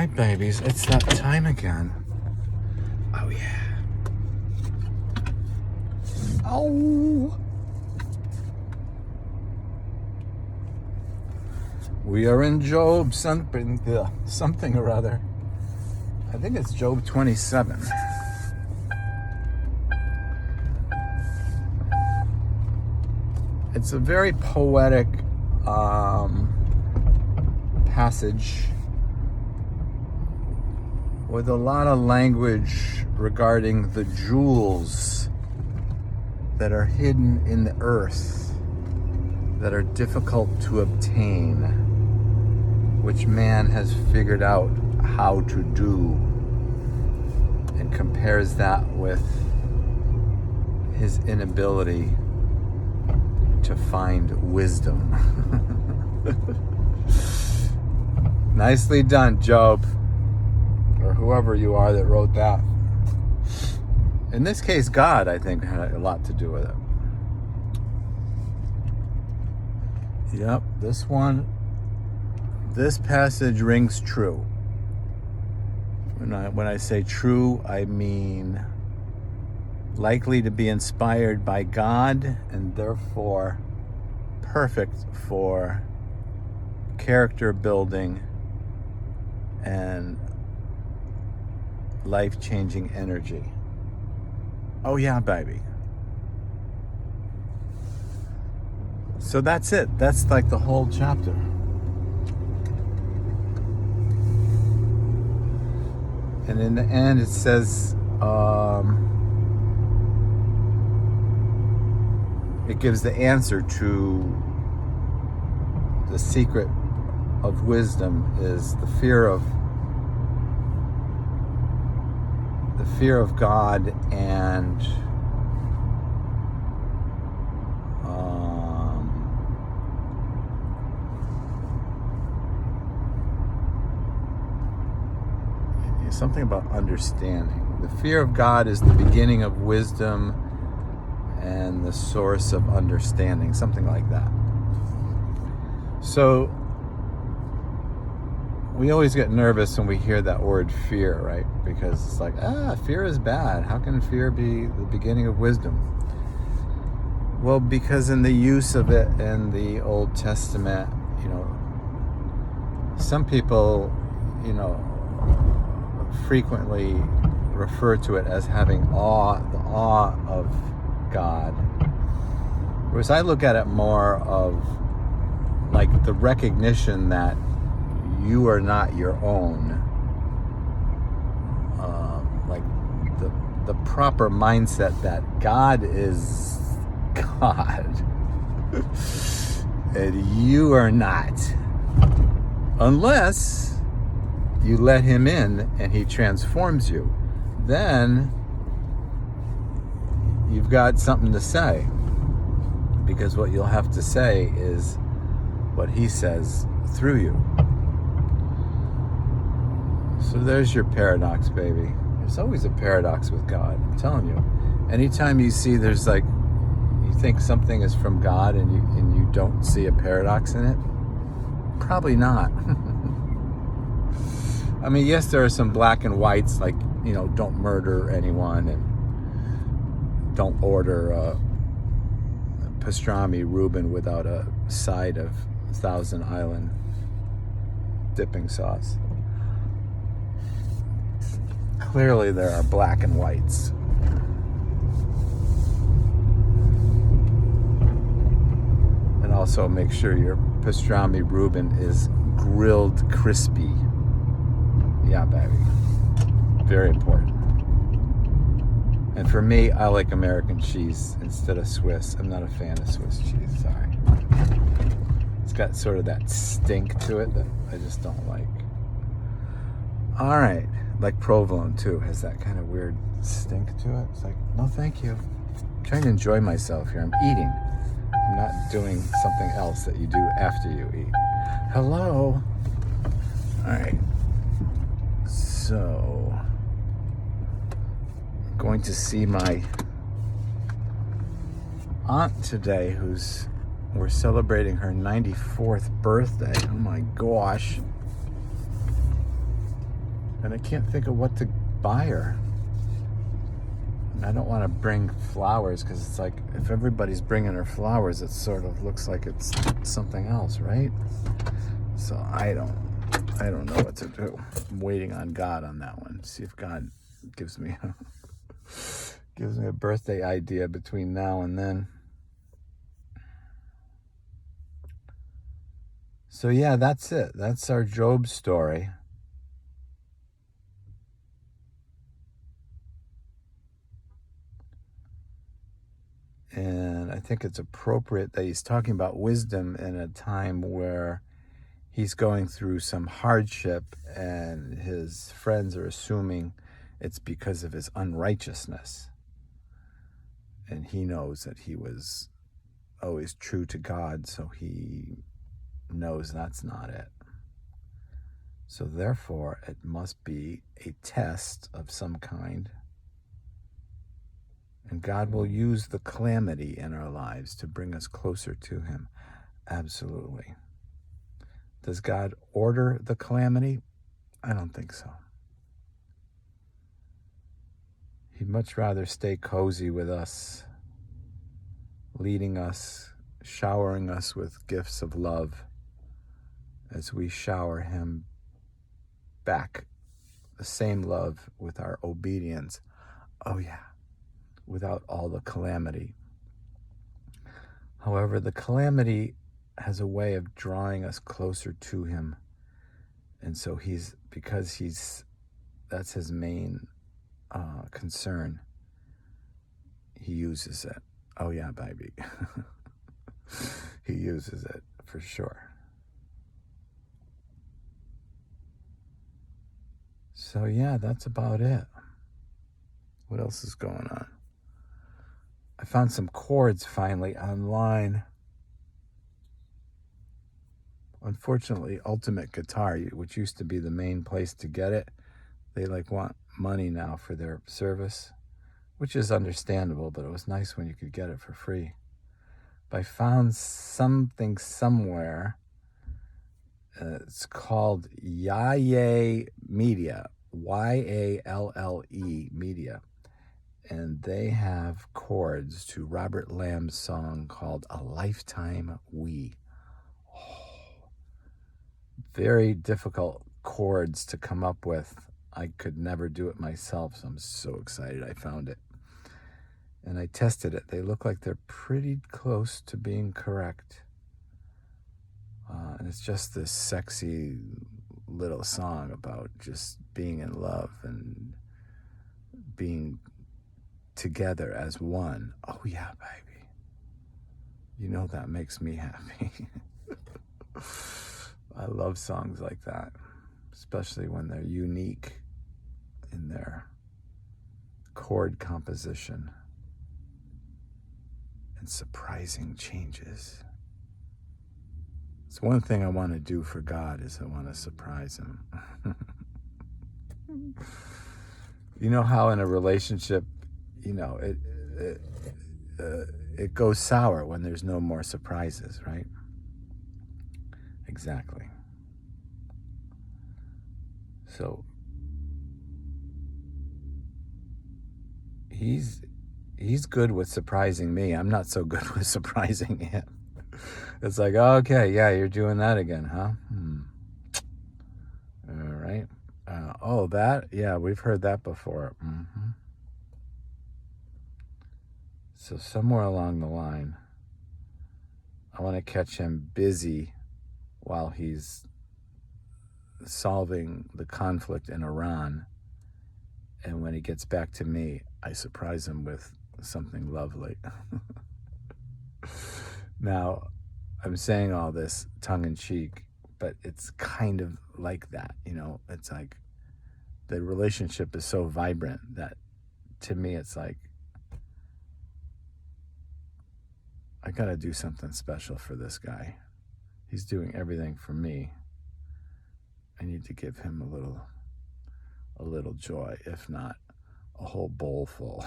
Hi, babies. It's that time again. Oh, yeah. Oh. We are in Job something or other. I think it's Job 27. It's a very poetic passage with a lot of language regarding the jewels that are hidden in the earth that are difficult to obtain, which man has figured out how to do, and compares that with his inability to find wisdom. Nicely done, Job, or whoever you are that wrote that. In this case, God, I think, had a lot to do with it. Yep, this passage rings true. When I say true, I mean likely to be inspired by God and therefore perfect for character building and life-changing energy. Oh yeah, baby. So that's it. That's like the whole chapter. And in the end it says, it gives the answer to the secret of wisdom is the fear of God and something about understanding. The fear of God is the beginning of wisdom and the source of understanding, something like that. So we always get nervous when we hear that word fear, right? Because it's like, fear is bad. How can fear be the beginning of wisdom? Well, because in the use of it in the Old Testament, some people, frequently refer to it as having the awe of God. Whereas I look at it more of like the recognition that you are not your own. Like the proper mindset that God is God. And you are not. Unless you let him in and he transforms you. Then you've got something to say. Because what you'll have to say is what he says through you. So there's your paradox, baby. There's always a paradox with God, I'm telling you. Anytime you see there's like, you think something is from God and you don't see a paradox in it, probably not. I mean, yes, there are some black and whites, like, don't murder anyone and don't order pastrami Reuben without a side of Thousand Island dipping sauce. Clearly there are black and whites. And also make sure your pastrami Reuben is grilled crispy. Yeah, baby. Very important. And for me, I like American cheese instead of Swiss. I'm not a fan of Swiss cheese, sorry. It's got sort of that stink to it that I just don't like. All right. Like provolone, too, has that kind of weird stink to it. It's like, no, thank you. I'm trying to enjoy myself here. I'm eating. I'm not doing something else that you do after you eat. Hello. All right. So, I'm going to see my aunt today, we're celebrating her 94th birthday. Oh my gosh. And I can't think of what to buy her. And I don't want to bring flowers because it's like if everybody's bringing her flowers, it sort of looks like it's something else, right? So I don't know what to do. I'm waiting on God on that one. See if God gives me a birthday idea between now and then. So yeah, that's it. That's our Job story. And I think it's appropriate that he's talking about wisdom in a time where he's going through some hardship and his friends are assuming it's because of his unrighteousness. And he knows that he was always true to God, so he knows that's not it. So therefore, it must be a test of some kind. And God will use the calamity in our lives to bring us closer to him. Absolutely. Does God order the calamity? I don't think so. He'd much rather stay cozy with us, leading us, showering us with gifts of love as we shower him back the same love with our obedience. Oh yeah, without all the calamity. However, the calamity has a way of drawing us closer to him. And so that's his main concern. He uses it. Oh yeah, baby. He uses it for sure. So yeah, that's about it. What else is going on? I found some chords finally online. Unfortunately, Ultimate Guitar, which used to be the main place to get it, they want money now for their service, which is understandable, but it was nice when you could get it for free. But I found something somewhere. It's called Yalle Media, Yalle Media. And they have chords to Robert Lamb's song called A Lifetime We. Oh, very difficult chords to come up with. I could never do it myself, so I'm so excited I found it. And I tested it. They look like they're pretty close to being correct. And it's just this sexy little song about just being in love and being together as one. Oh yeah, baby. You know that makes me happy. I love songs like that, especially when they're unique in their chord composition and surprising changes. It's one thing I want to do for God is I want to surprise him. You know how in a relationship, it goes sour when there's no more surprises, right? Exactly. So he's good with surprising me. I'm not so good with surprising him. It's like, okay, yeah, you're doing that again, huh? All right. That? Yeah, we've heard that before. Mm-hmm. So somewhere along the line, I want to catch him busy while he's solving the conflict in Iran. And when he gets back to me, I surprise him with something lovely. Now, I'm saying all this tongue-in-cheek, but it's kind of like that, It's like the relationship is so vibrant that to me it's like I gotta do something special for this guy. He's doing everything for me. I need to give him a little joy, if not a whole bowl full.